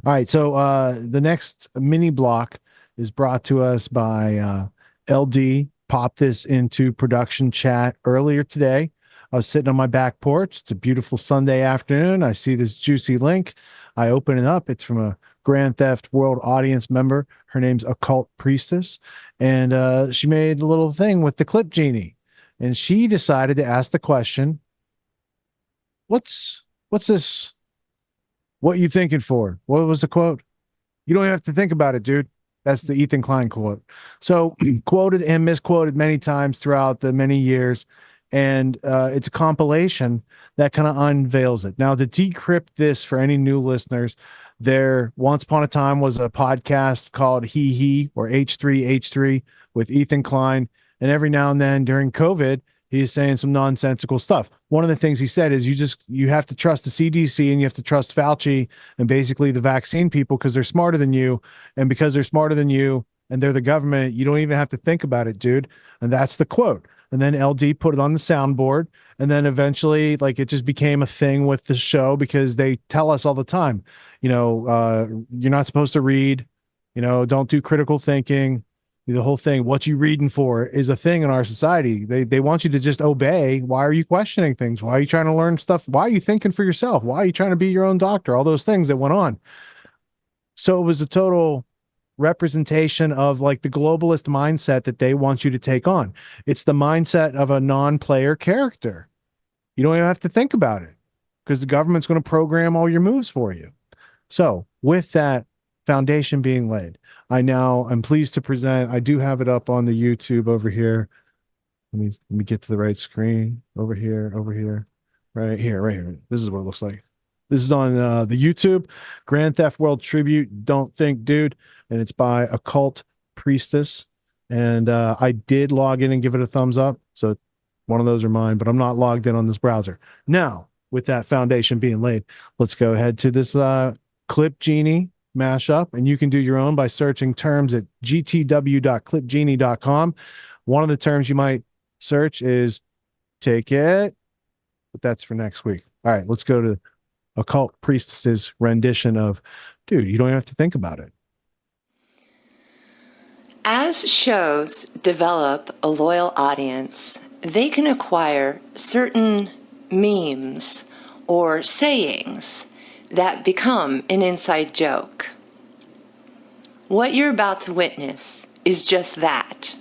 All right. So the next mini block is brought to us by LD. Popped this into production chat earlier today. I was sitting on my back porch. It's a beautiful Sunday afternoon. I see this juicy link. I open it up. It's from a Grand Theft World audience member. Her name's Occult Priestess. And she made a little thing with the clip Genie. And she decided to ask the question, what's this? What you thinking for? What was the quote? You don't have to think about it, dude. That's the Ethan Klein quote. So quoted and misquoted many times throughout the many years. And it's a compilation that kind of unveils it. Now, to decrypt this for any new listeners, there once upon a time was a podcast called He or H3H3 with Ethan Klein. And every now and then during COVID, he's saying some nonsensical stuff. One of the things he said is you have to trust the CDC and you have to trust Fauci and basically the vaccine people because they're smarter than you. And because they're smarter than you and they're the government, you don't even have to think about it, dude. And that's the quote. And then LD put it on the soundboard. And then eventually, like, it just became a thing with the show because they tell us all the time, you're not supposed to read, don't do critical thinking. The whole thing, what you reading for is a thing in our society. They want you to just obey. Why are you questioning things? Why are you trying to learn stuff? Why are you thinking for yourself? Why are you trying to be your own doctor? All those things that went on. So it was a total representation of like the globalist mindset that they want you to take on. It's the mindset of a non-player character. You don't even have to think about it because the government's going to program all your moves for you. So with that foundation being laid, I'm pleased to present. I do have it up on the YouTube over here. Let me get to the right screen. Over here, right here. This is what it looks like. This is on the YouTube Grand Theft World Tribute. Don't Think, Dude, and it's by Occult Priestess. And I did log in and give it a thumbs up. So one of those are mine, but I'm not logged in on this browser. Now, with that foundation being laid, let's go ahead to this Clip Genie mashup, and you can do your own by searching terms at gtw.clipgenie.com. One of the terms you might search is ticket, but that's for next week. All right, let's go to Occult Priestess's rendition of, dude, you don't have to think about it. As shows develop a loyal audience, they can acquire certain memes or sayings that become an inside joke. What you're about to witness is just that.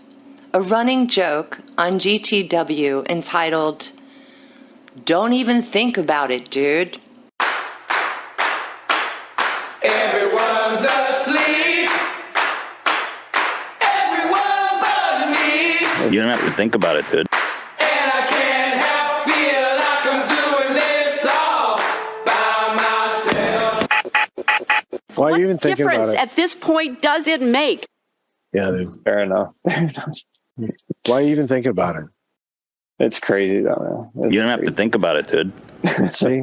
A running joke on GTW entitled, "Don't even think about it, dude." Everyone's asleep. Everyone but me. You don't have to think about it, dude. And I can't help feel like I'm doing this all by myself. Why are you even thinking about it? What difference at this point does it make? Yeah, dude. Fair enough. Why are you even thinking about it? It's crazy, though. You don't have to think about it, dude. See,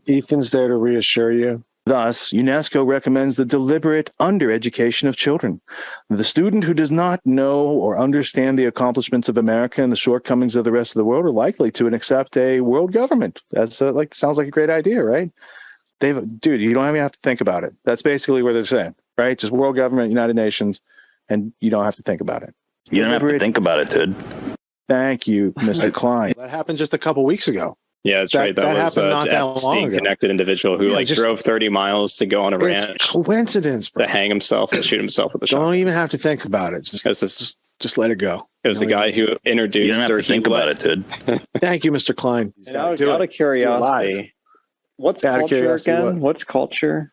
Ethan's there to reassure you. Thus, UNESCO recommends the deliberate undereducation of children. The student who does not know or understand the accomplishments of America and the shortcomings of the rest of the world are likely to accept a world government. That's sounds like a great idea, right? Dude, you don't even have to think about it. That's basically what they're saying, right? Just world government, United Nations, and you don't have to think about it. You don't have to think about it, dude. Thank you, Mr. Klein. That happened just a couple weeks ago. Yeah, that's right. That was an Epstein-connected individual who drove 30 miles to go on a ranch. It's coincidence, bro. To hang himself and shoot himself with a shotgun. Don't even have to think about it. Just let it go. It was the guy who introduced. You don't have to think about it, dude. Thank you, Mr. Klein. Out of curiosity, what's culture again? What's culture,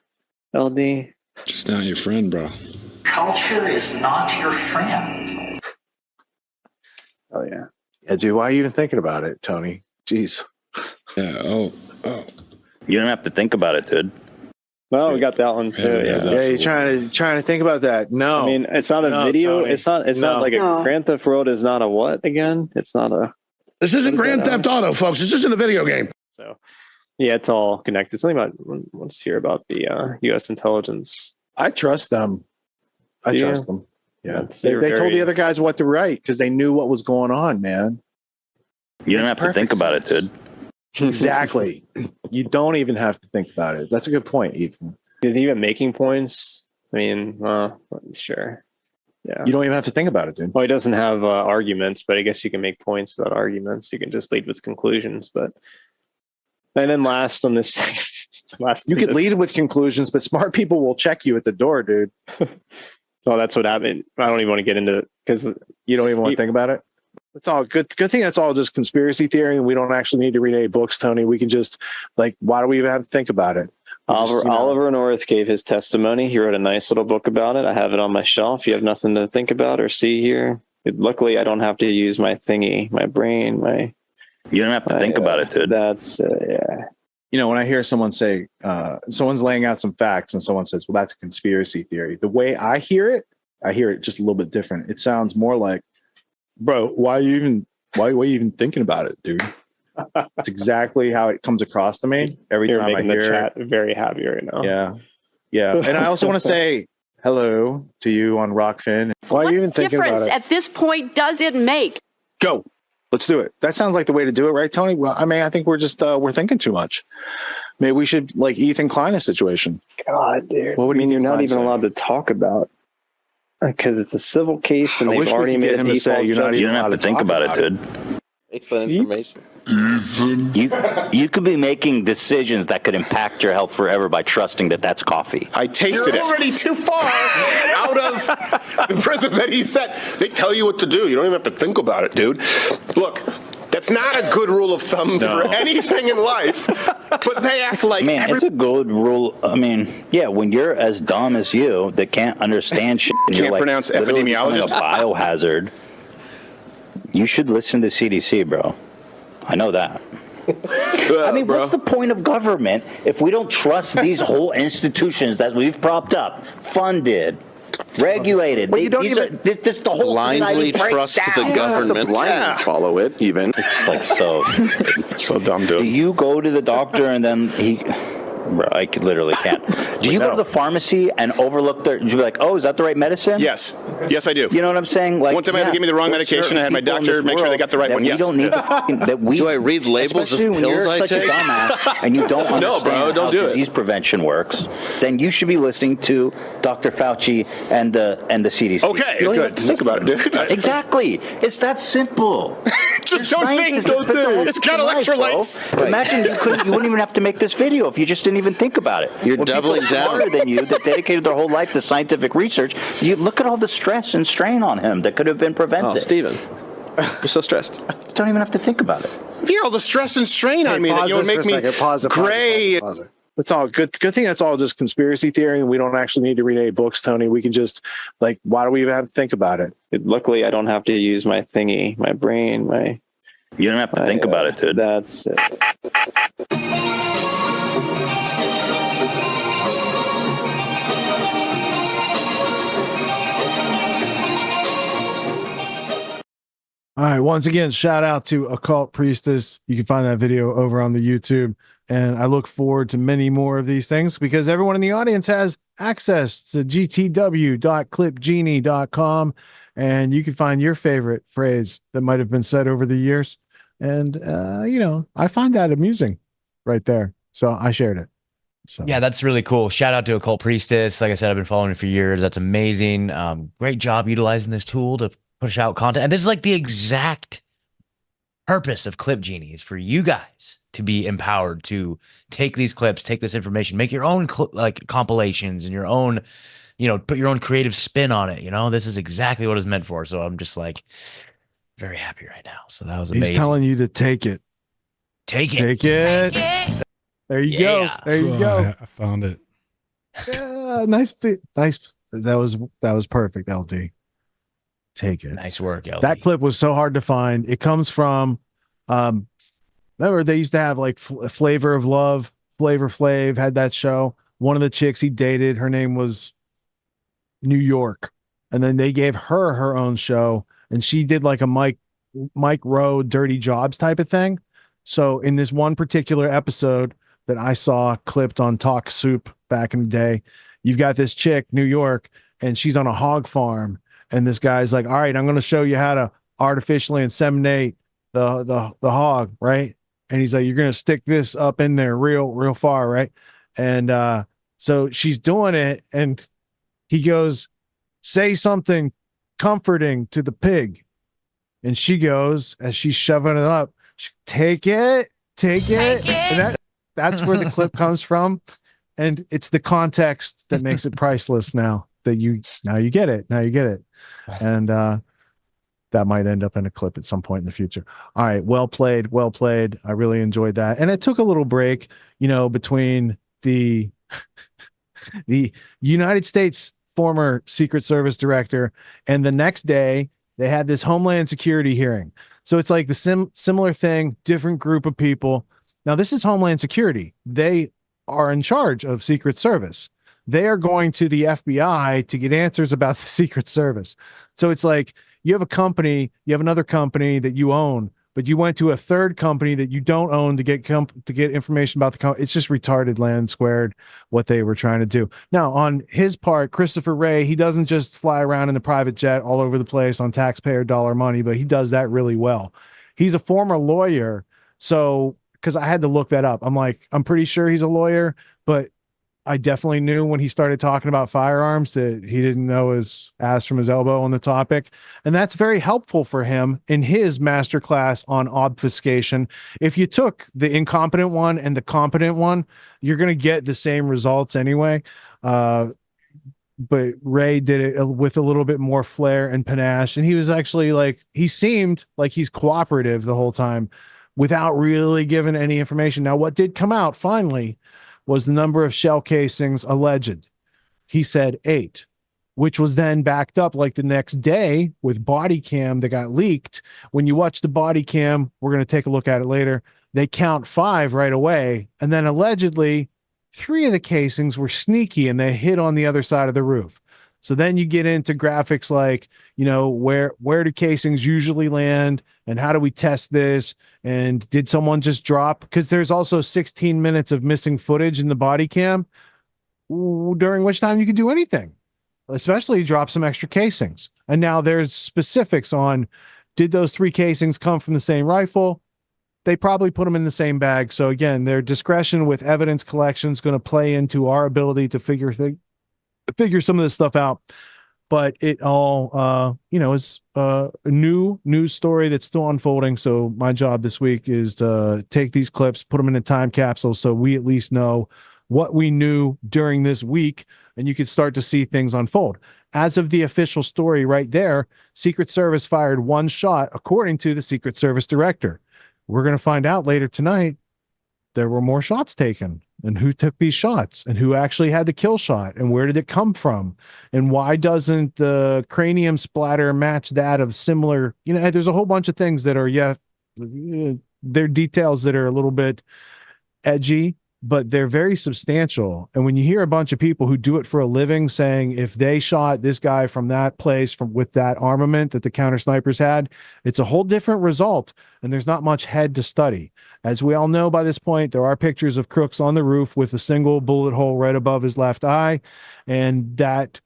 LD? It's not your friend, bro. Culture is not your friend. Oh, yeah. Yeah, dude, why are you even thinking about it, Tony? Jeez. Yeah, oh. You don't have to think about it, dude. Well, we got that one too. Yeah, you're trying to think about that. No. I mean, it's not a video. Tony. It's not like a Grand Theft World is not a what again? It's not a. This isn't Grand Theft Auto, folks. This isn't a video game. So, yeah, it's all connected. Something about let's hear about the U.S. intelligence. I trust them. I trust them. Yeah, they told the other guys what to write because they knew what was going on, man. You don't have to think about it, dude. Exactly. You don't even have to think about it. That's a good point, Ethan. Is he even making points? I mean, sure. Yeah. You don't even have to think about it, dude. Well, he doesn't have arguments, but I guess you can make points without arguments. You can just lead with conclusions. And then last on this, you could lead with conclusions, but smart people will check you at the door, dude. Well, that's what happened. I don't even want to get into it because you don't even want to think about it. It's all good. Good thing that's all just conspiracy theory, and we don't actually need to read any books, Tony. We can just why do we even have to think about it? Oliver North gave his testimony. He wrote a nice little book about it. I have it on my shelf. You have nothing to think about or see here. Luckily, I don't have to use my thingy, my brain, my. You don't have to think about it, dude. That's yeah. When I hear someone say, someone's laying out some facts and someone says, well, that's a conspiracy theory. The way I hear it just a little bit different. It sounds more like, bro, why are you even thinking about it, dude? It's exactly how it comes across to me every time I hear the chat very happy right now. Yeah. And I also want to say hello to you on Rockfin. Why are you even thinking about it? What difference at this point does it make? Go. Let's do it. That sounds like the way to do it, right, Tony? Well, I mean, I think we're just we're thinking too much. Maybe we should Ethan Klein a situation. God, dude. What would you mean you're not even allowed to talk about? Because it's a civil case and they've already made a default. You don't have to think about it, dude. Excellent information. You could be making decisions that could impact your health forever by trusting that that's coffee. I tasted it. You're already too far out of the prison that he said. They tell you what to do. You don't even have to think about it, dude. Look, that's not a good rule of thumb for anything in life, but they act like it's a good rule. I mean, yeah, when you're as dumb as you that can't understand shit and can't you're pronounce epidemiologist, a biohazard, you should listen to CDC, bro. I know that. I mean, what's the point of government if we don't trust these whole institutions that we've propped up, funded, regulated? Well, you don't even the whole blindly trust the government. Follow it, even. It's so dumb, dude. Do you go to the doctor and then Bro, I literally can't. Do you go to the pharmacy and overlook you be like, oh, is that the right medicine? Yes, I do. You know what I'm saying? One time I had to give me the wrong medication. I had my doctor make sure they got the right one. Yes. We don't need do I read labels of pills I take? A dumbass and you don't understand how disease prevention works, then you should be listening to Dr. Fauci and the CDC. Okay, good. Think about it, dude. Exactly. It's that simple. Just don't think. It's got electrolytes. Imagine you wouldn't even have to make this video if you just didn't even think about it. You're doubling down. Smarter than you that dedicated their whole life to scientific research. You look at all the stress and strain on him that could have been prevented. Oh, Steven, you're so stressed. You don't even have to think about it. Yeah, all the stress and strain on me that you would make me gray. That's all good. Good thing that's all just conspiracy theory, and we don't actually need to read any books, Tony. We can just why do we even have to think about it? Luckily, I don't have to use my thingy, my brain, my. You don't have to think about it, dude. That's it. All right. Once again, shout out to Occult Priestess. You can find that video over on the YouTube. And I look forward to many more of these things because everyone in the audience has access to gtw.clipgenie.com. And you can find your favorite phrase that might have been said over the years. And, I find that amusing right there. So I shared it. So. Yeah, that's really cool. Shout out to Occult Priestess. Like I said, I've been following it for years. That's amazing. Great job utilizing this tool to push out content. And this is the exact purpose of Clip Genie is for you guys to be empowered to take these clips, take this information, make your own compilations and your own, put your own creative spin on it. This is exactly what it's meant for. So I'm just very happy right now. So that was amazing. He's telling you to take it. Take it. Take it. There you go. There you go. I found it. Yeah, nice. That was perfect, LD. Take it. Nice work, LD. That clip was so hard to find. It comes from, remember they used to have Flavor of Love, Flavor Flav had that show. One of the chicks he dated, her name was New York. And then they gave her own show and she did a Mike Rowe Dirty Jobs type of thing. So in this one particular episode that I saw clipped on Talk Soup back in the day, you've got this chick, New York, and she's on a hog farm. And this guy's like, all right, I'm going to show you how to artificially inseminate the hog, right? And he's like, you're going to stick this up in there real far, right? And So she's doing it, and he goes, say something comforting to the pig. And she goes, as she's shoving it up, take it. And that's where the clip comes from. And it's the context that makes it priceless now that you get it. And that might end up in a clip at some point in the future. All right. Well played. I really enjoyed that. And it took a little break, between the United States former Secret Service director, and the next day they had this Homeland Security hearing. So it's like the similar thing, different group of people. Now this is Homeland Security. They are in charge of Secret Service. They are going to the FBI to get answers about the Secret Service. So it's like you have another company that you own, but you went to a third company that you don't own to get information about the company. It's just retarded land squared what they were trying to do. Now, on his part, Christopher Wray, he doesn't just fly around in the private jet all over the place on taxpayer dollar money, but he does that really well. He's a former lawyer. So, because I had to look that up, I'm pretty sure he's a lawyer, but I definitely knew when he started talking about firearms that he didn't know his ass from his elbow on the topic. And that's very helpful for him in his masterclass on obfuscation. If you took the incompetent one and the competent one, you're going to get the same results anyway. But Wray did it with a little bit more flair and panache. And he was actually he seemed like he's cooperative the whole time without really giving any information. Now, what did come out finally was the number of shell casings alleged. He said 8, which was then backed up the next day with body cam that got leaked. When you watch the body cam, we're going to take a look at it later, they count 5 right away. And then allegedly 3 of the casings were sneaky and they hit on the other side of the roof. So then you get into graphics like, where do casings usually land and how do we test this? And did someone just drop? Because there's also 16 minutes of missing footage in the body cam, during which time you could do anything, especially drop some extra casings. And now there's specifics on, did those 3 casings come from the same rifle? They probably put them in the same bag. So again, their discretion with evidence collection is going to play into our ability to figure some of this stuff out. But it all, is a new news story that's still unfolding. So my job this week is to take these clips, put them in a time capsule, so we at least know what we knew during this week, and you could start to see things unfold. As of the official story right there, Secret Service fired 1 shot, according to the Secret Service director. We're going to find out later tonight there were more shots taken, and who took these shots, and who actually had the kill shot, and where did it come from, and why doesn't the cranium splatter match that of similar, there's a whole bunch of things that are, they're details that are a little bit edgy, but they're very substantial. And when you hear a bunch of people who do it for a living saying if they shot this guy from that place with that armament that the counter snipers had, it's a whole different result, and there's not much head to study. As we all know by this point, there are pictures of Crooks on the roof with a single bullet hole right above his left eye, and that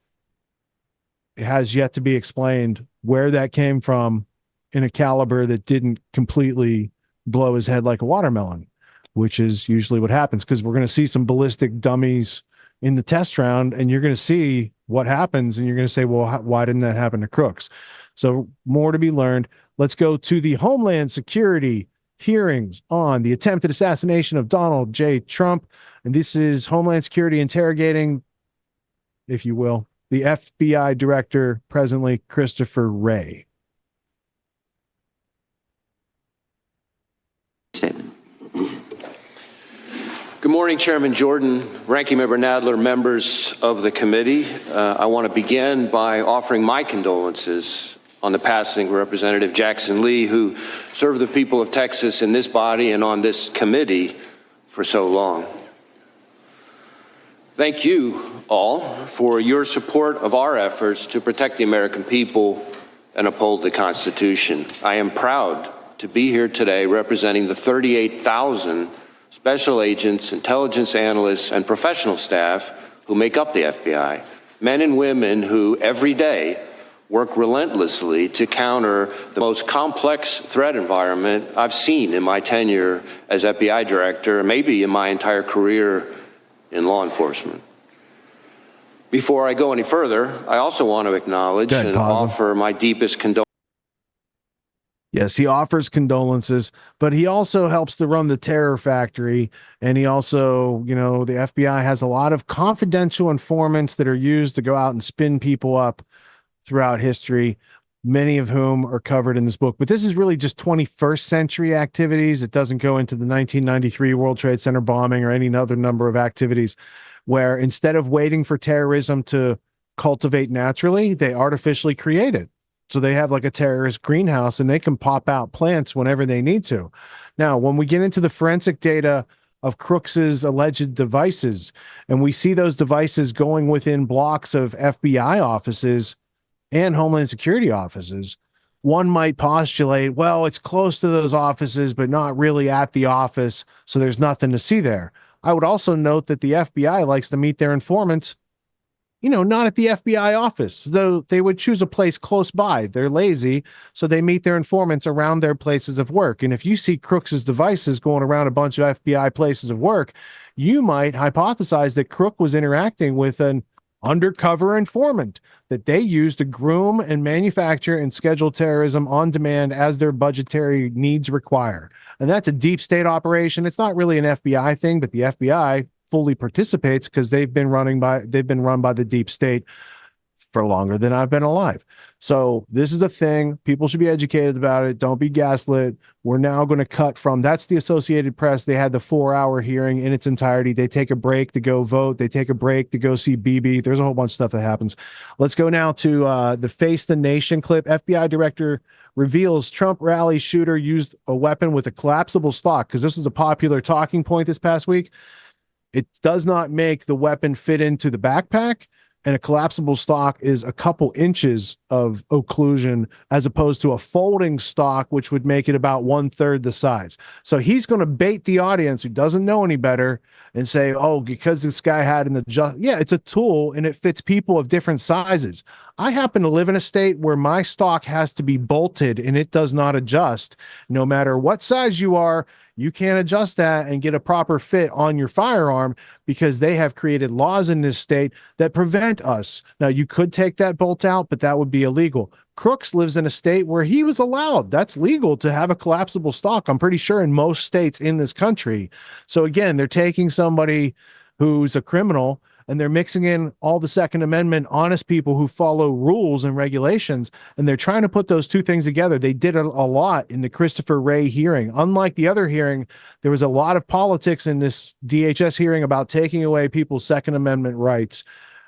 has yet to be explained where that came from in a caliber that didn't completely blow his head like a watermelon, which is usually what happens, because we're going to see some ballistic dummies in the test round, and you're going to see what happens, and you're going to say, well, why didn't that happen to Crooks? So more to be learned. Let's go to the Homeland Security hearings on the attempted assassination of Donald J. Trump. And this is Homeland Security interrogating, if you will, the FBI director, presently Christopher Wray. Statement. Good morning, Chairman Jordan, Ranking Member Nadler, members of the committee. I want to begin by offering my condolences on the passing of Representative Jackson Lee, who served the people of Texas in this body and on this committee for so long. Thank you all for your support of our efforts to protect the American people and uphold the Constitution. I am proud to be here today representing the 38,000 special agents, intelligence analysts, and professional staff who make up the FBI, men and women who every day work relentlessly to counter the most complex threat environment I've seen in my tenure as FBI director, maybe in my entire career in law enforcement. Before I go any further, I also want to acknowledge and offer my deepest condolences. Yes, he offers condolences, but he also helps to run the terror factory. And he also, the FBI has a lot of confidential informants that are used to go out and spin people up throughout history, many of whom are covered in this book. But this is really just 21st century activities. It doesn't go into the 1993 World Trade Center bombing or any other number of activities where instead of waiting for terrorism to cultivate naturally, they artificially create it. So they have like a terrorist greenhouse and they can pop out plants whenever they need to. Now, when we get into the forensic data of Crooks's alleged devices, and we see those devices going within blocks of FBI offices and Homeland Security offices, one might postulate, well, it's close to those offices, but not really at the office, so there's nothing to see there. I would also note that the FBI likes to meet their informants, not at the FBI office, though they would choose a place close by. They're lazy, so they meet their informants around their places of work. And if you see Crooks's devices going around a bunch of FBI places of work, you might hypothesize that Crook was interacting with an undercover informant that they use to groom and manufacture and schedule terrorism on demand as their budgetary needs require. And that's a deep state operation. It's not really an FBI thing, but the FBI fully participates because they've been run by the deep state for longer than I've been alive. So this is a thing. People should be educated about it. Don't be gaslit. We're now going to cut from, that's the Associated Press. They had the 4-hour hearing in its entirety. They take a break to go vote. They take a break to go see BB. There's a whole bunch of stuff that happens. Let's go now to the Face the Nation clip. FBI director reveals Trump rally shooter used a weapon with a collapsible stock, because this was a popular talking point this past week. It does not make the weapon fit into the backpack, and a collapsible stock is a couple inches of occlusion as opposed to a folding stock, which would make it about 1/3 the size. So he's going to bait the audience who doesn't know any better and say, oh, because this guy had an adjust. Yeah, it's a tool and it fits people of different sizes. I happen to live in a state where my stock has to be bolted and it does not adjust. No matter what size you are, you can't adjust that and get a proper fit on your firearm because they have created laws in this state that prevent us. Now, you could take that bolt out, but that would be illegal. Crooks lives in a state where he was allowed. That's legal to have a collapsible stock, I'm pretty sure, in most states in this country. So again, they're taking somebody who's a criminal and they're mixing in all the Second Amendment honest people who follow rules and regulations, and they're trying to put those two things together. They did it a lot in the Christopher Wray hearing. Unlike the other hearing, there was a lot of politics in this DHS hearing about taking away people's Second Amendment rights,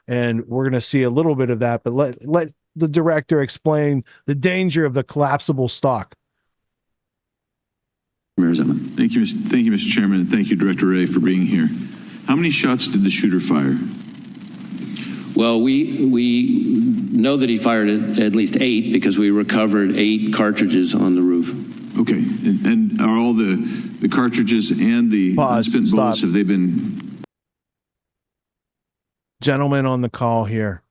and we're going to see a little bit of that, but let the director explain the danger of the collapsible stock. Thank you, Mr. Chairman, and thank you, Director Wray, for being here. How many shots did the shooter fire? Well, we know that he fired at least 8 because we recovered 8 cartridges on the roof. Okay, and are all the cartridges and the spent bullets, have they been? Gentlemen on the call here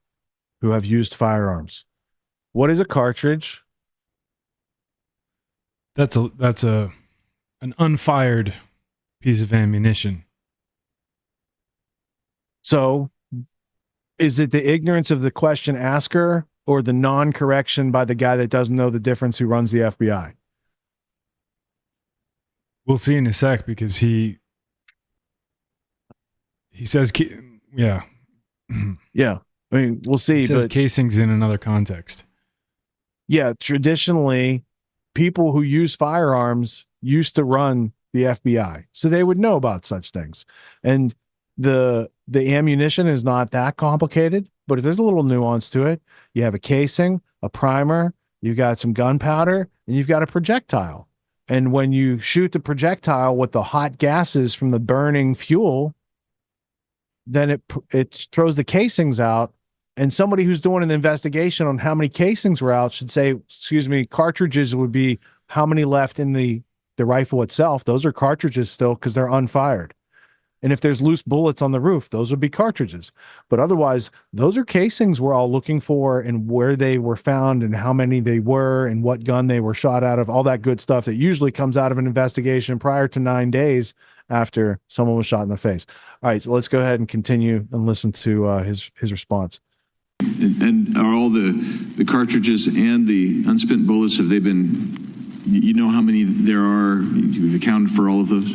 who have used firearms, what is a cartridge? That's an unfired piece of ammunition. So is it the ignorance of the question asker or the non-correction by the guy that doesn't know the difference who runs the FBI? We'll see in a sec, because he says, yeah. Yeah. I mean, we'll see. He says but casings in another context. Yeah. Traditionally, people who use firearms used to run the FBI, so they would know about such things. And the ammunition is not that complicated, but there's a little nuance to it. You have a casing, a primer, you've got some gunpowder, and you've got a projectile. And when you shoot the projectile with the hot gases from the burning fuel, then it throws the casings out. And somebody who's doing an investigation on how many casings were out should say, excuse me, cartridges would be how many left in the rifle itself. Those are cartridges still because they're unfired. And if there's loose bullets on the roof, those would be cartridges. But otherwise, those are casings we're all looking for, and where they were found and how many they were and what gun they were shot out of, all that good stuff that usually comes out of an investigation prior to 9 days after someone was shot in the face. All right, so let's go ahead and continue and listen to his response. And are all the cartridges and the unspent bullets, have they been, you know how many there are? You've accounted for all of those?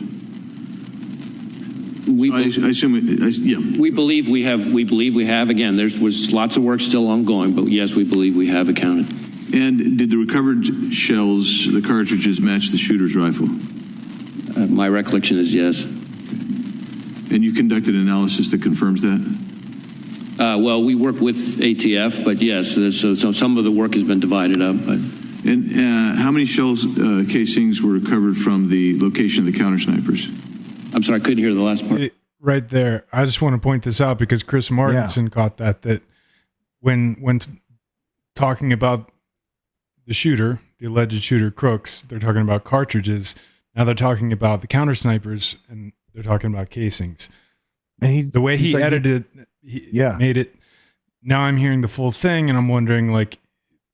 I assume, yeah. We believe we have. We believe we have. Again, there was lots of work still ongoing, but yes, we believe we have accounted. And did the recovered shells, the cartridges, match the shooter's rifle? My recollection is yes. And you conducted analysis that confirms that? Well, we work with ATF, but yes, so some of the work has been divided up. But. And how many shells casings were recovered from the location of the counter snipers? I'm sorry, I couldn't hear the last part. Right there. I just want to point this out because Chris Martinson caught that when talking about the shooter, the alleged shooter Crooks, they're talking about cartridges. Now they're talking about the counter snipers and they're talking about casings. And the way he like, edited it, made it. Now I'm hearing the full thing and I'm wondering like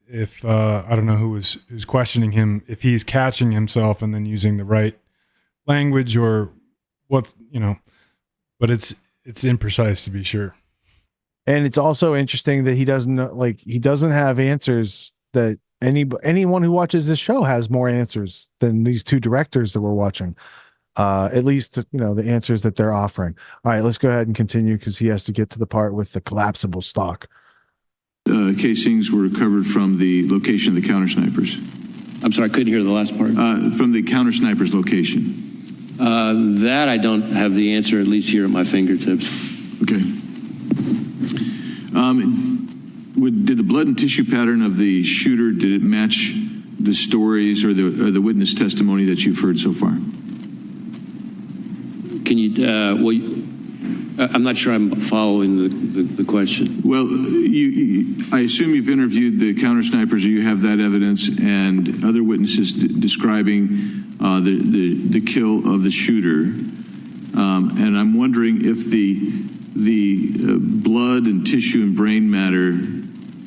if I don't know who's questioning him, if he's catching himself and then using the right language or what, but it's imprecise to be sure. And it's also interesting that he doesn't have answers that anyone who watches this show has more answers than these two directors that we're watching. At least, the answers that they're offering. All right, let's go ahead and continue because he has to get to the part with the collapsible stock. Casings were recovered from the location of the counter snipers. I'm sorry, I couldn't hear the last part. From the counter snipers location. That I don't have the answer, at least here at my fingertips. Okay. Did the blood and tissue pattern of the shooter, did it match the stories or the witness testimony that you've heard so far? Can you, I'm not sure I'm following the question. Well, I assume you've interviewed the counter snipers, or you have that evidence and other witnesses describing the kill of the shooter. And I'm wondering if the blood and tissue and brain matter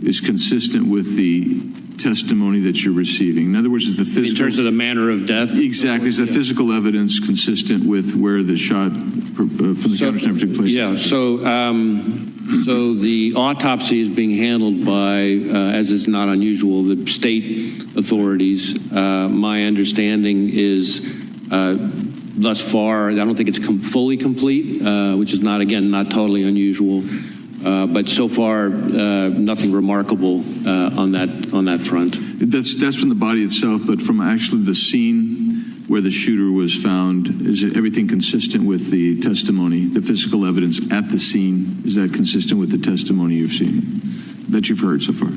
is consistent with the testimony that you're receiving. In other words, is the physical... In terms of the manner of death? Exactly. Is the physical evidence consistent with where the shot from the counter sniper took place? Yeah, so the autopsy is being handled by, as is not unusual, the state authorities. My understanding is thus far, I don't think it's fully complete, which is not totally unusual. But so far, nothing remarkable on that front. That's from the body itself, but from actually the scene where the shooter was found, is everything consistent with the testimony, the physical evidence at the scene? Is that consistent with the testimony you've seen, that you've heard so far?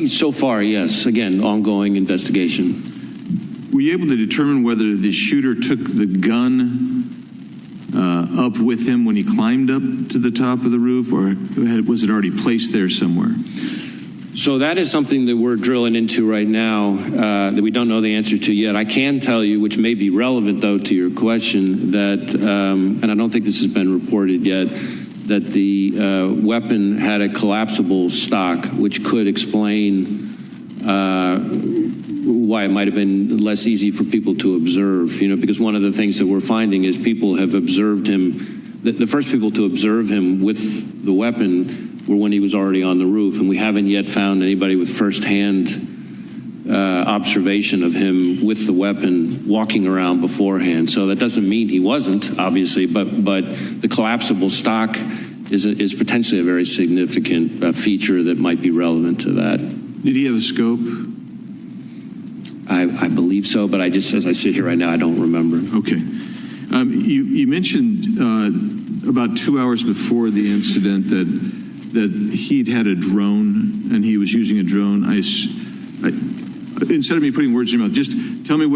So far, yes. Again, ongoing investigation. Were you able to determine whether the shooter took the gun up with him when he climbed up to the top of the roof, or was it already placed there somewhere? So that is something that we're drilling into right now that we don't know the answer to yet. I can tell you, which may be relevant, though, to your question, that, and I don't think this has been reported yet, that the weapon had a collapsible stock, which could explain why it might have been less easy for people to observe, because one of the things that we're finding is people have observed him. The first people to observe him with the weapon were when he was already on the roof, and we haven't yet found anybody with firsthand observation of him with the weapon walking around beforehand. So that doesn't mean he wasn't, obviously, but the collapsible stock is potentially a very significant feature that might be relevant to that. Did he have a scope? I believe so, but as I sit here right now, I don't remember. Okay. You mentioned about 2 hours before the incident that he'd had a drone and he was using a drone. Instead of me putting words in your mouth, just tell me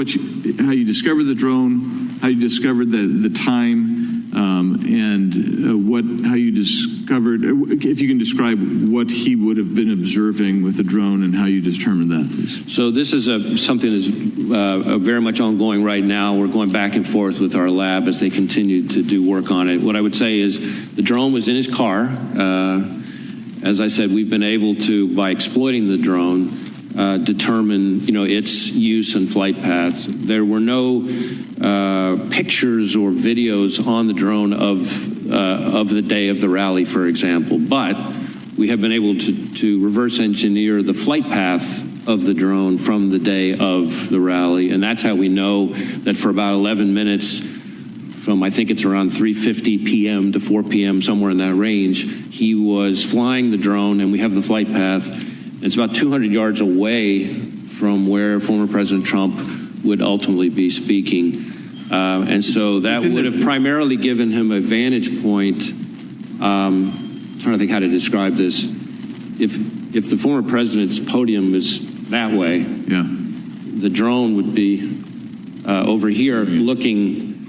how you discovered the drone, how you discovered the time, and how you discovered, if you can describe what he would have been observing with the drone and how you determined that, please. So this is something that's very much ongoing right now. We're going back and forth with our lab as they continue to do work on it. What I would say is the drone was in his car. As I said, we've been able to, by exploiting the drone, determine, its use and flight paths. There were no pictures or videos on the drone of the day of the rally, for example, but we have been able to reverse engineer the flight path of the drone from the day of the rally, and that's how we know that for about 11 minutes, from I think it's around 3:50 p.m. to 4 p.m., somewhere in that range, he was flying the drone, and we have the flight path. It's about 200 yards away from where former President Trump would ultimately be speaking. And so that would have primarily given him a vantage point. I'm trying to think how to describe this. If the former president's podium is that way, the drone would be over here looking,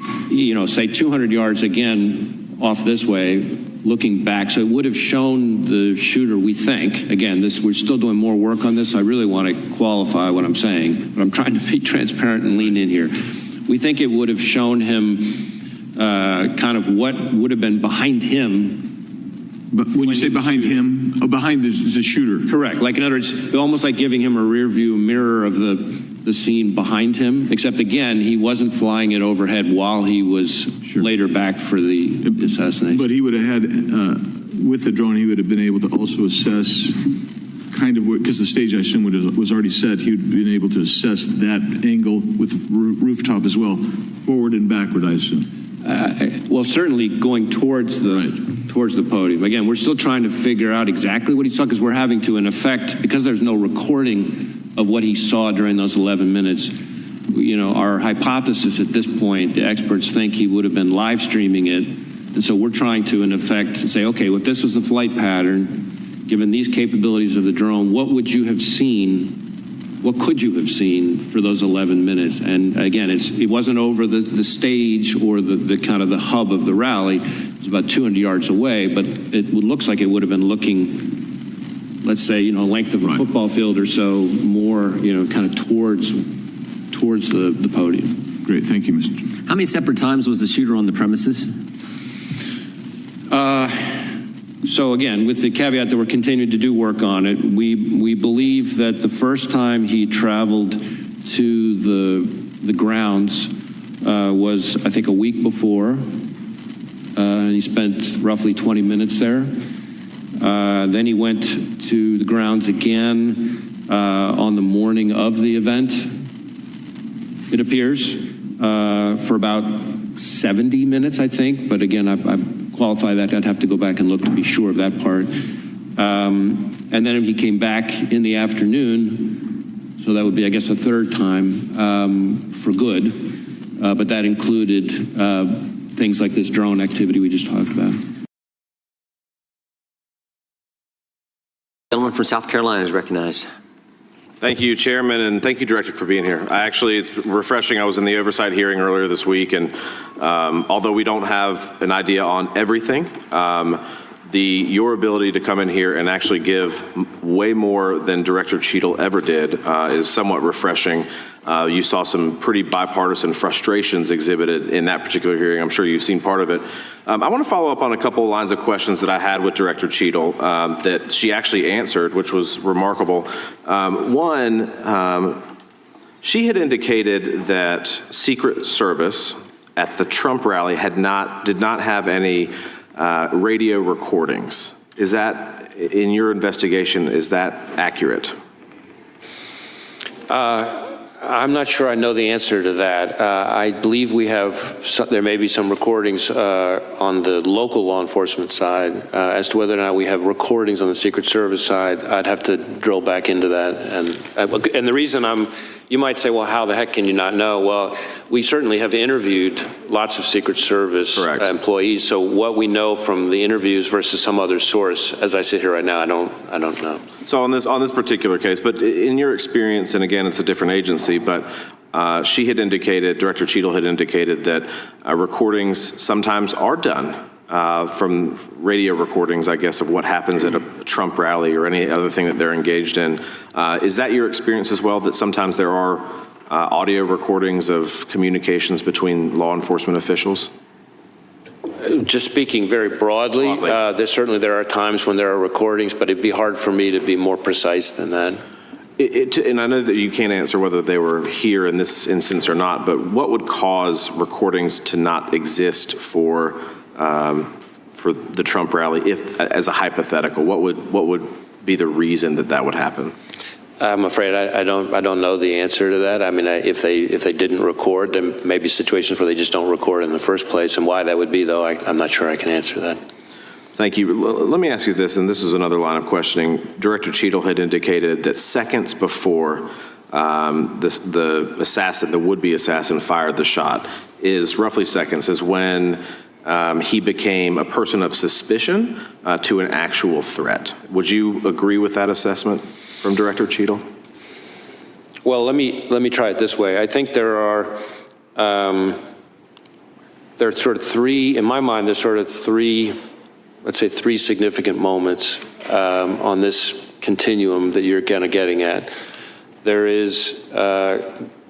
say 200 yards again off this way, looking back. So it would have shown the shooter, we think, again, we're still doing more work on this. So I really want to qualify what I'm saying, but I'm trying to be transparent and lean in here. We think it would have shown him kind of what would have been behind him. But when you say behind him, behind the shooter. Correct. Like, in other words, almost like giving him a rear view mirror of the scene behind him, except again, he wasn't flying it overhead while he was later back for the assassination. But he would have had, with the drone, he would have been able to also assess kind of, because the stage, I assume, was already set, he would have been able to assess that angle with rooftop as well, forward and backward, I assume. Well, certainly going towards the podium. Again, we're still trying to figure out exactly what he saw, because we're having to, in effect, because there's no recording of what he saw during those 11 minutes, our hypothesis at this point, the experts think he would have been live streaming it. And so we're trying to, in effect, say, okay, if this was the flight pattern, given these capabilities of the drone, what would you have seen? What could you have seen for those 11 minutes? And again, it wasn't over the stage or the kind of the hub of the rally. It was about 200 yards away, but it looks like it would have been looking, let's say, length of a football field or so, more, kind of towards the podium. Great, thank you, Mr. How many separate times was the shooter on the premises? So again, with the caveat that we're continuing to do work on it, we believe that the first time he traveled to the grounds was, I think, a week before, and he spent roughly 20 minutes there. Then he went to the grounds again on the morning of the event, it appears, for about 70 minutes, I think. But again, I qualify that. I'd have to go back and look to be sure of that part. And then he came back in the afternoon, so that would be, I guess, a third time for good. But that included things like this drone activity we just talked about. Gentleman from South Carolina is recognized. Thank you, Chairman, and thank you, Director, for being here. It's refreshing. I was in the oversight hearing earlier this week, and although we don't have an idea on everything, your ability to come in here and actually give way more than Director Cheadle ever did is somewhat refreshing. You saw some pretty bipartisan frustrations exhibited in that particular hearing. I'm sure you've seen part of it. I want to follow up on a couple of lines of questions that I had with Director Cheadle that she actually answered, which was remarkable. One, she had indicated that Secret Service at the Trump rally did not have any radio recordings. Is that, in your investigation, is that accurate? I'm not sure I know the answer to that. I believe there may be some recordings on the local law enforcement side. As to whether or not we have recordings on the Secret Service side, I'd have to drill back into that. And the reason you might say, well, how the heck can you not know? Well, we certainly have interviewed lots of Secret Service employees. So what we know from the interviews versus some other source, as I sit here right now, I don't know. So on this particular case, but in your experience, and again, it's a different agency, but she had indicated, Director Cheadle had indicated that recordings sometimes are done from radio recordings, I guess, of what happens at a Trump rally or any other thing that they're engaged in. Is that your experience as well, that sometimes there are audio recordings of communications between law enforcement officials? Just speaking very broadly, there are times when there are recordings, but it'd be hard for me to be more precise than that. And I know that you can't answer whether they were here in this instance or not, but what would cause recordings to not exist for the Trump rally, if, as a hypothetical, what would be the reason that would happen? I'm afraid I don't know the answer to that. I mean, if they didn't record, there may be situations where they just don't record in the first place, and why that would be, though, I'm not sure I can answer that. Thank you. Let me ask you this, and this is another line of questioning. Director Cheadle had indicated that seconds before the would-be assassin fired the shot, is roughly seconds, is when he became a person of suspicion to an actual threat. Would you agree with that assessment from Director Cheadle? Well, let me try it this way. I think there are sort of three, in my mind, there's sort of three, let's say three significant moments on this continuum that you're kind of getting at. There is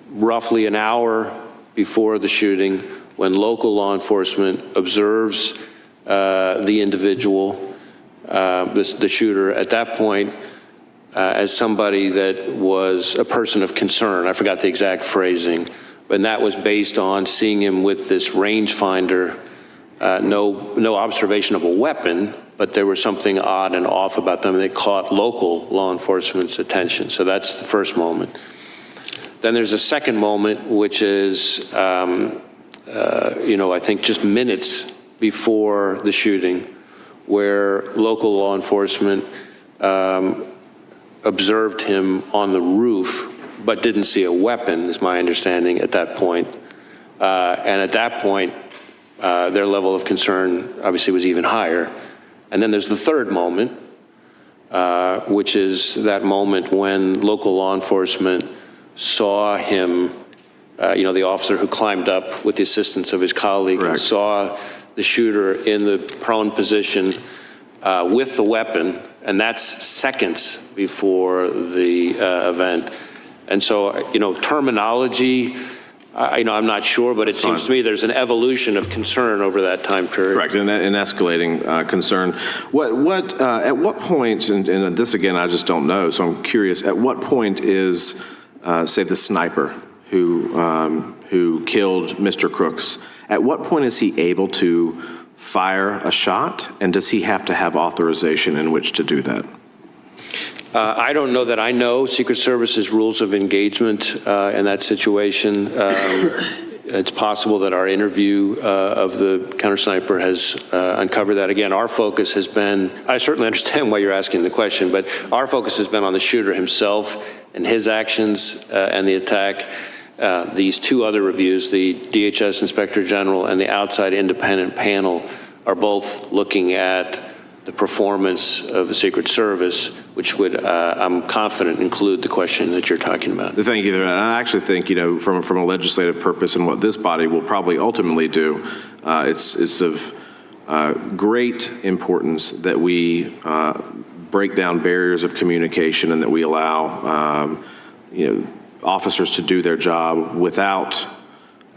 roughly an hour before the shooting when local law enforcement observes the individual, the shooter, at that point as somebody that was a person of concern. I forgot the exact phrasing, but that was based on seeing him with this rangefinder. No observation of a weapon, but there was something odd and off about them that caught local law enforcement's attention. So that's the first moment. Then there's a second moment, which is, I think just minutes before the shooting, where local law enforcement observed him on the roof, but didn't see a weapon, is my understanding at that point. And at that point, their level of concern obviously was even higher. And then there's the third moment, which is that moment when local law enforcement saw him, the officer who climbed up with the assistance of his colleague, and saw the shooter in the prone position with the weapon, and that's seconds before the event. And so, terminology, I'm not sure, but it seems to me there's an evolution of concern over that time period. Correct, and escalating concern. At what point, and this again, I just don't know, so I'm curious, at what point is, say, the sniper who killed Mr. Crooks, at what point is he able to fire a shot, and does he have to have authorization in which to do that? I don't know that I know Secret Service's rules of engagement in that situation. It's possible that our interview of the counter sniper has uncovered that. Again, our focus has been, I certainly understand why you're asking the question, but our focus has been on the shooter himself and his actions and the attack. These two other reviews, the DHS Inspector General and the outside independent panel, are both looking at the performance of the Secret Service, which would, I'm confident, include the question that you're talking about. Thank you. And I actually think, from a legislative purpose and what this body will probably ultimately do, it's of great importance that we break down barriers of communication and that we allow, officers to do their job without,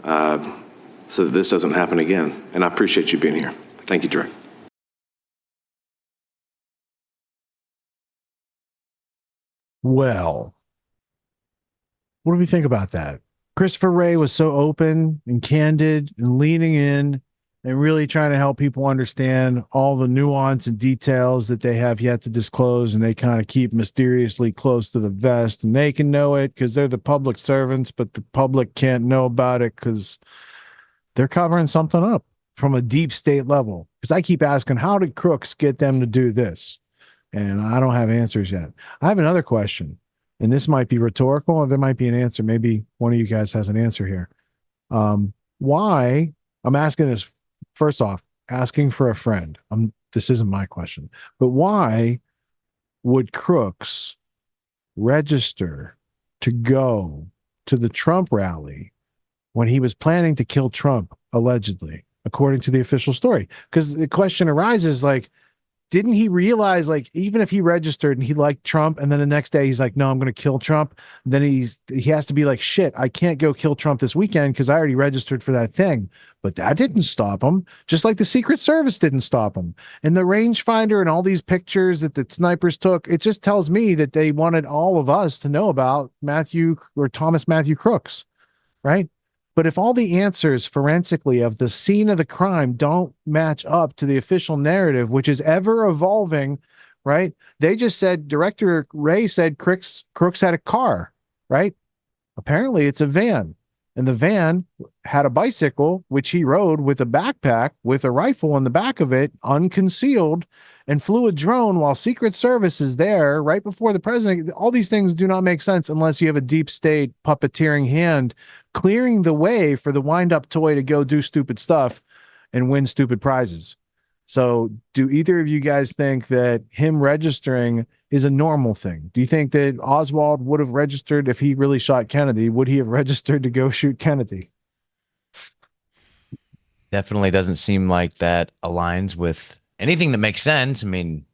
so that this doesn't happen again. And I appreciate you being here. Thank you, Director. Well, what do we think about that? Christopher Wray was so open and candid and leaning in and really trying to help people understand all the nuance and details that they have yet to disclose, and they kind of keep mysteriously close to the vest, and they can know it because they're the public servants, but the public can't know about it because they're covering something up from a deep state level. Because I keep asking, how did Crooks get them to do this? And I don't have answers yet. I have another question, and this might be rhetorical, or there might be an answer. Maybe one of you guys has an answer here. Why? I'm asking this, first off, asking for a friend. This isn't my question, but why would Crooks register to go to the Trump rally when he was planning to kill Trump, allegedly, according to the official story? Because the question arises, like, didn't he realize, like, even if he registered and he liked Trump, and then the next day he's like, no, I'm going to kill Trump. Then he has to be like, shit, I can't go kill Trump this weekend because I already registered for that thing. But that didn't stop him, just like the Secret Service didn't stop him. And the rangefinder and all these pictures that the snipers took, it just tells me that they wanted all of us to know about Thomas Matthew Crooks, right? But if all the answers forensically of the scene of the crime don't match up to the official narrative, which is ever evolving, right? They just said, Director Wray said Crooks had a car, right? Apparently it's a van. And the van had a bicycle, which he rode with a backpack with a rifle on the back of it, unconcealed, and flew a drone while Secret Service is there right before the president. All these things do not make sense unless you have a deep state puppeteering hand clearing the way for the wind-up toy to go do stupid stuff and win stupid prizes. So do either of you guys think that him registering is a normal thing? Do you think that Oswald would have registered if he really shot Kennedy? Would he have registered to go shoot Kennedy? Definitely doesn't seem like that aligns with anything that makes sense. I mean,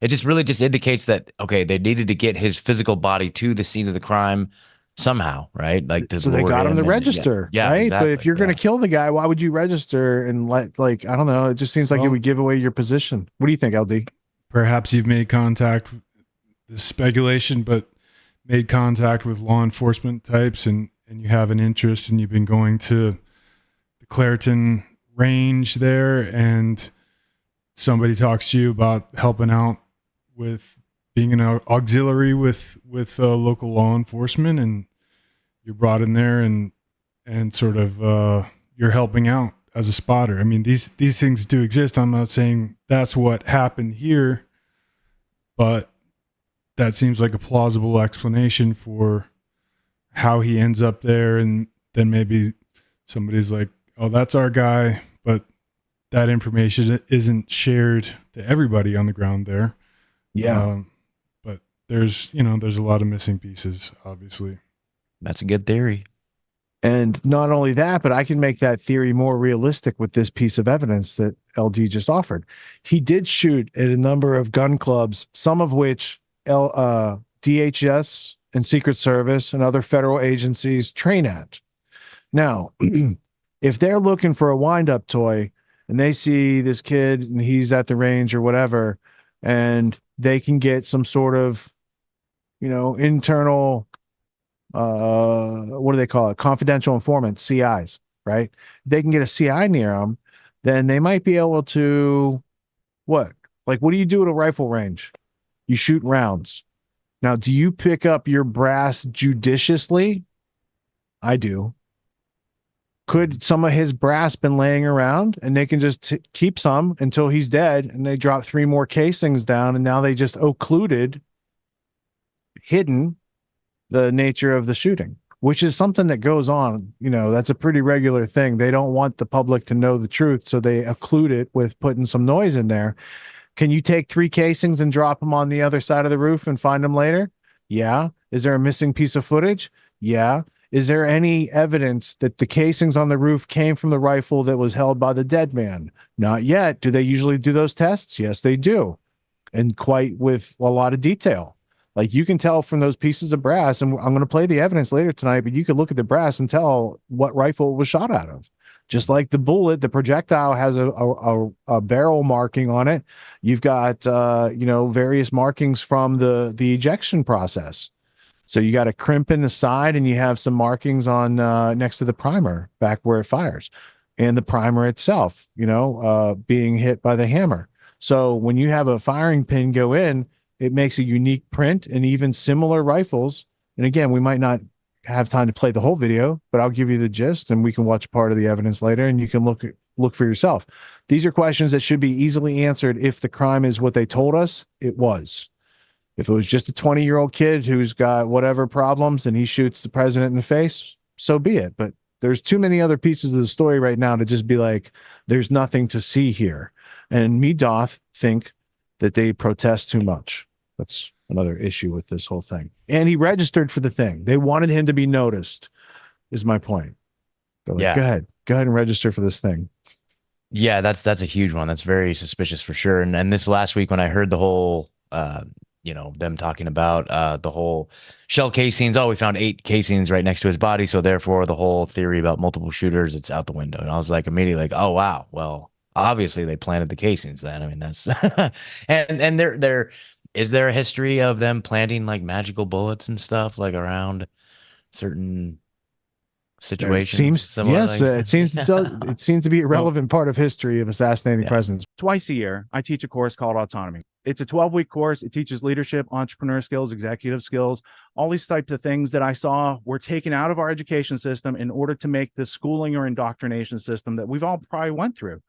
it just really just indicates that, okay, they needed to get his physical body to the scene of the crime somehow, right? Like, so they got him to register, yeah, right? exactly, but if you're going to kill the guy, why would you register and let, like, I don't know. It just seems like it would give away your position. What do you think, LD? Perhaps you've made contact, this speculation, but made contact with law enforcement types and you have an interest and you've been going to the Clareton range there and somebody talks to you about helping out with being an auxiliary with local law enforcement, and you're brought in there and sort of you're helping out as a spotter. I mean, these things do exist. I'm not saying that's what happened here, but that seems like a plausible explanation for how he ends up there. And then maybe somebody's like, oh, that's our guy, but that information isn't shared to everybody on the ground there. Yeah. But there's a lot of missing pieces, obviously. That's a good theory. And not only that, but I can make that theory more realistic with this piece of evidence that LD just offered. He did shoot at a number of gun clubs, some of which DHS and Secret Service and other federal agencies train at. Now, if they're looking for a wind-up toy and they see this kid and he's at the range or whatever, and they can get some sort of, internal, what do they call it? Confidential informants, CIs, right? They can get a CI near them, then they might be able to, what do you do at a rifle range? You shoot rounds. Now, do you pick up your brass judiciously? I do. Could some of his brass been laying around and they can just keep some until he's dead and they drop 3 more casings down and now they just hidden the nature of the shooting, which is something that goes on. That's a pretty regular thing. They don't want the public to know the truth, so they occlude it with putting some noise in there. Can you take 3 casings and drop them on the other side of the roof and find them later? Yeah. Is there a missing piece of footage? Yeah. Is there any evidence that the casings on the roof came from the rifle that was held by the dead man? Not yet. Do they usually do those tests? Yes, they do. And quite with a lot of detail. Like, you can tell from those pieces of brass, and I'm going to play the evidence later tonight, but you could look at the brass and tell what rifle it was shot out of. Just like the bullet, the projectile has a barrel marking on it. You've got, various markings from the ejection process. So you got a crimp in the side and you have some markings on next to the primer back where it fires, and the primer itself, being hit by the hammer. So when you have a firing pin go in, it makes a unique print. And even similar rifles, and again, we might not have time to play the whole video, but I'll give you the gist and we can watch part of the evidence later and you can look for yourself. These are questions that should be easily answered if the crime is what they told us it was. If it was just a 20-year-old kid who's got whatever problems and he shoots the president in the face, so be it. But there's too many other pieces of the story right now to just be like, there's nothing to see here. And me doth think that they protest too much. That's another issue with this whole thing. And he registered for the thing. They wanted him to be noticed, is my point. Like, yeah. Go ahead and register for this thing. Yeah, that's a huge one. That's very suspicious for sure. And this last week when I heard the whole them talking about the whole shell casings, we found 8 casings right next to his body, so therefore the whole theory about multiple shooters, it's out the window. And I was like immediately like, oh wow, well, obviously they planted the casings then. I mean, that's and there is there a history of them planting like magical bullets and stuff like around certain situations? It seems to be a relevant part of history of assassinating presidents. Twice a year, I teach a course called Autonomy. It's a 12-week course. It teaches leadership, entrepreneur skills, executive skills, all these types of things that I saw were taken out of our education system in order to make the schooling or indoctrination system that we've all probably went through.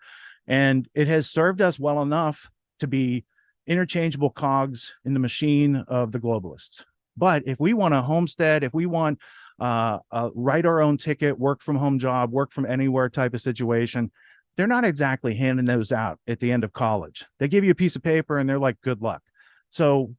And it has served us well enough to be interchangeable cogs in the machine of the globalists. But if we want a homestead, if we want write our own ticket, work from home job, work from anywhere type of situation, they're not exactly handing those out at the end of college. They give you a piece of paper and they're like, good luck. So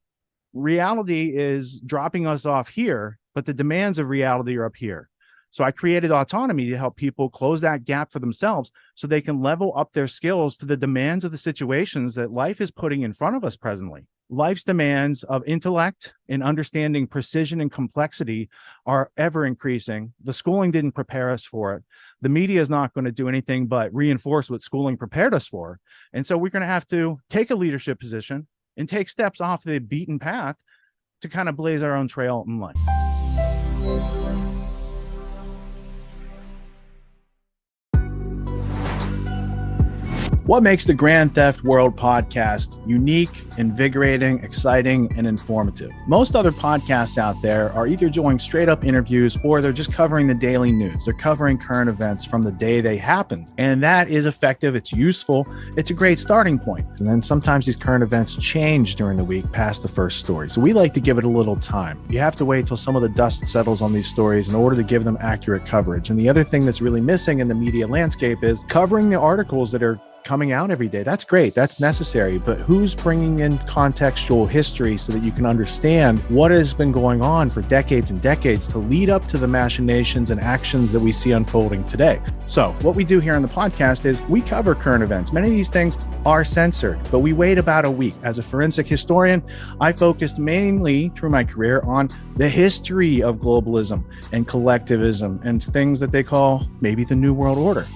reality is dropping us off here, but the demands of reality are up here. So I created Autonomy to help people close that gap for themselves so they can level up their skills to the demands of the situations that life is putting in front of us presently. Life's demands of intellect and understanding precision and complexity are ever increasing. The schooling didn't prepare us for it. The media is not going to do anything but reinforce what schooling prepared us for. And so we're going to have to take a leadership position and take steps off the beaten path to kind of blaze our own trail in life. What makes the Grand Theft World podcast unique, invigorating, exciting, and informative? Most other podcasts out there are either doing straight up interviews or they're just covering the daily news. They're covering current events from the day they happened. And that is effective. It's useful. It's a great starting point. And then sometimes these current events change during the week past the first story. So we like to give it a little time. You have to wait till some of the dust settles on these stories in order to give them accurate coverage. And the other thing that's really missing in the media landscape is covering the articles that are coming out every day. That's great. That's necessary. But who's bringing in contextual history so that you can understand what has been going on for decades and decades to lead up to the machinations and actions that we see unfolding today? So what we do here on the podcast is we cover current events. Many of these things are censored, but we wait about a week. As a forensic historian, I focused mainly through my career on the history of globalism and collectivism and things that they call maybe the New World Order.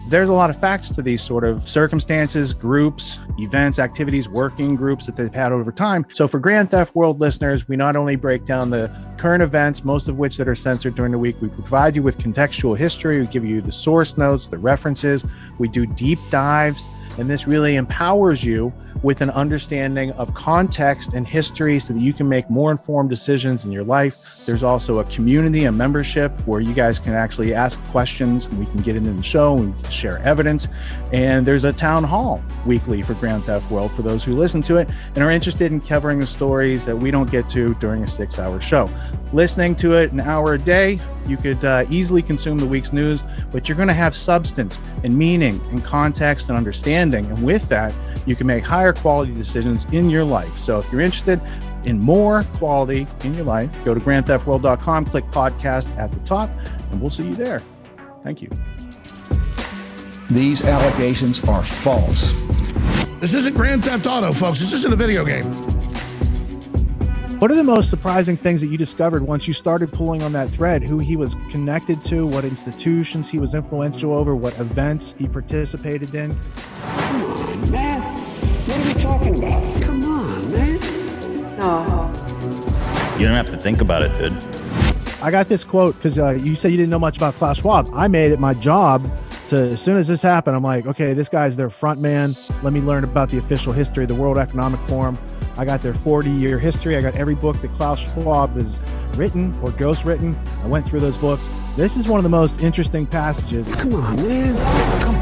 There's a lot of facts to these sort of circumstances, groups, events, activities, working groups that they've had over time. So for Grand Theft World listeners, we not only break down the current events, most of which that are censored during the week, we provide you with contextual history, we give you the source notes, the references, we do deep dives, and this really empowers you with an understanding of context and history so that you can make more informed decisions in your life. There's also a community, a membership where you guys can actually ask questions and we can get into the show and we can share evidence. And there's a town hall weekly for Grand Theft World for those who listen to it and are interested in covering the stories that we don't get to during a 6-hour show. Listening to it an hour a day, you could easily consume the week's news, but you're going to have substance and meaning and context and understanding. And with that, you can make higher quality decisions in your life. So if you're interested in more quality in your life, go to grandtheftworld.com, click podcast at the top, and we'll see you there. Thank you. These allegations are false. This isn't Grand Theft Auto, folks. This isn't a video game. What are the most surprising things that you discovered once you started pulling on that thread? Who he was connected to, what institutions he was influential over, what events he participated in? Come on, man. What are we talking about? Come on, man. No. You don't have to think about it, dude. I got this quote because you said you didn't know much about Klaus Schwab. I made it my job to, as soon as this happened, I'm like, okay, this guy's their front man. Let me learn about the official history of the World Economic Forum. I got their 40-year history. I got every book that Klaus Schwab has written or ghostwritten. I went through those books. This is one of the most interesting passages. Come on, man. Come